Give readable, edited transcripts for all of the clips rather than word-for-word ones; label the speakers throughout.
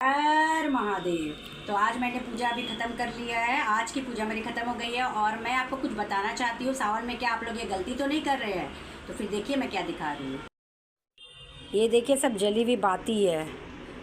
Speaker 1: हर महादेव। तो आज मैंने पूजा अभी ख़त्म कर लिया है। आज की पूजा मेरी ख़त्म हो गई है और मैं आपको कुछ बताना चाहती हूँ। सावन में क्या आप लोग ये गलती तो नहीं कर रहे हैं? तो फिर देखिए मैं क्या दिखा रही हूँ। ये देखिए सब जली हुई बाती है।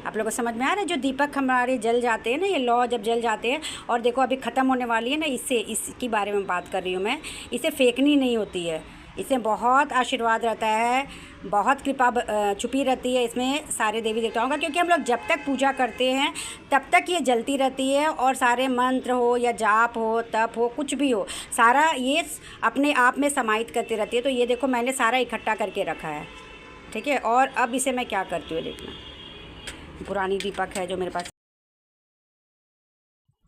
Speaker 1: आप लोगों को समझ में आ रहा है? जो दीपक हमारे जल जाते हैं ना, ये लौ जब जल जाते हैं और देखो अभी ख़त्म होने वाली है ना, इसकी बारे में बात कर रही हूँ मैं। इसे फेंकनी नहीं होती है। इसमें बहुत आशीर्वाद रहता है, बहुत कृपा छुपी रहती है इसमें सारे देवी देवताओं का। क्योंकि हम लोग जब तक पूजा करते हैं तब तक ये जलती रहती है और सारे मंत्र हो या जाप हो, तप हो, कुछ भी हो, सारा ये अपने आप में समाहित करती रहती है। तो ये देखो मैंने सारा इकट्ठा करके रखा है, ठीक है। और अब इसे मैं क्या करती हूँ देखना। पुरानी दीपक है जो मेरे पास।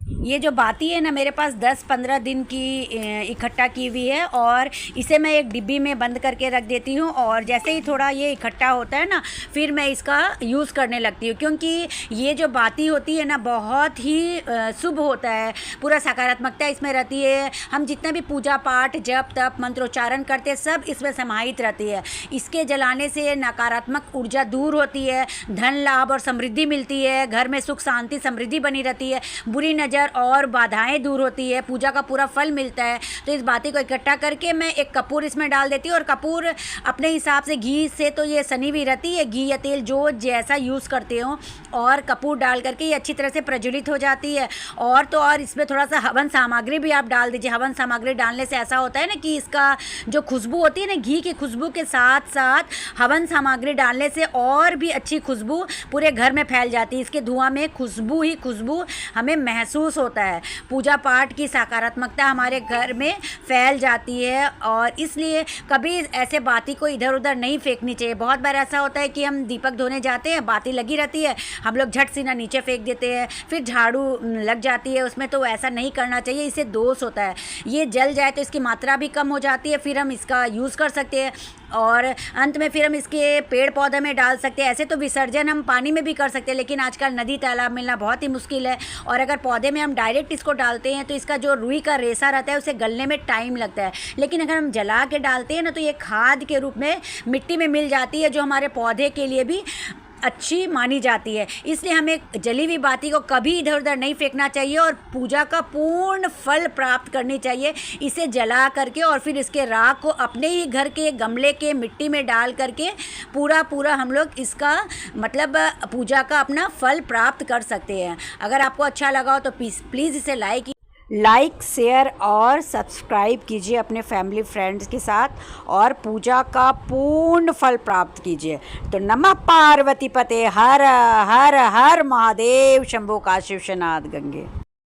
Speaker 1: ये जो बाती है ना, मेरे पास 10-15 दिन की इकट्ठा की हुई है और इसे मैं एक डिब्बी में बंद करके रख देती हूँ। और जैसे ही थोड़ा ये इकट्ठा होता है ना, फिर मैं इसका यूज़ करने लगती हूँ। क्योंकि ये जो बाती होती है ना, बहुत ही शुभ होता है, पूरा सकारात्मकता इसमें रहती है। हम जितना भी पूजा पाठ, जप तप, मंत्रोच्चारण करते हैं, सब इसमें समाहित रहती है। इसके जलाने से नकारात्मक ऊर्जा दूर होती है, धन लाभ और समृद्धि मिलती है, घर में सुख शांति समृद्धि बनी रहती है, बुरी नज़र और बाधाएं दूर होती है, पूजा का पूरा फल मिलता है। तो इस बाती को इकट्ठा करके मैं एक कपूर इसमें डाल देती हूँ। और कपूर अपने हिसाब से, घी से तो ये सनी हुई रहती है, घी या तेल जो जैसा यूज़ करते हो, और कपूर डाल करके ये अच्छी तरह से प्रज्वलित हो जाती है। और तो और इसमें थोड़ा सा हवन सामग्री भी आप डाल दीजिए। हवन सामग्री डालने से ऐसा होता है ना कि इसका जो खुशबू होती है ना, घी की खुशबू के साथ साथ हवन सामग्री डालने से और भी अच्छी खुशबू पूरे घर में फैल जाती है। इसके धुआं में खुशबू ही खुशबू हमें महसूस होता है। पूजा पाठ की सकारात्मकता हमारे घर में फैल जाती है। और इसलिए कभी ऐसे बाती को इधर उधर नहीं फेंकनी चाहिए। बहुत बार ऐसा होता है कि हम दीपक धोने जाते हैं, बाती लगी रहती है, हम लोग झट सीना नीचे फेंक देते हैं, फिर झाड़ू लग जाती है उसमें। तो ऐसा नहीं करना चाहिए, इससे दोष होता है। ये जल जाए तो इसकी मात्रा भी कम हो जाती है, फिर हम इसका यूज़ कर सकते हैं। और अंत में फिर हम इसके पेड़ पौधे में डाल सकते हैं। ऐसे तो विसर्जन हम पानी में भी कर सकते हैं, लेकिन आजकल नदी तालाब मिलना बहुत ही मुश्किल है। और अगर पौधे में हम डायरेक्ट इसको डालते हैं तो इसका जो रुई का रेशा रहता है उसे गलने में टाइम लगता है। लेकिन अगर हम जला के डालते हैं ना, तो ये खाद के रूप में मिट्टी में मिल जाती है, जो हमारे पौधे के लिए भी अच्छी मानी जाती है। इसलिए हमें जली हुई बाती को कभी इधर उधर नहीं फेंकना चाहिए और पूजा का पूर्ण फल प्राप्त करनी चाहिए। इसे जला करके और फिर इसके राख को अपने ही घर के गमले के मिट्टी में डाल करके पूरा हम लोग इसका मतलब पूजा का अपना फल प्राप्त कर सकते हैं। अगर आपको अच्छा लगा हो तो प्लीज़ इसे लाइक शेयर और सब्सक्राइब कीजिए अपने फैमिली फ्रेंड्स के साथ और पूजा का पूर्ण फल प्राप्त कीजिए। तो नमः पार्वती पते हर हर हर महादेव शंभो काशी विश्वनाथ गंगे।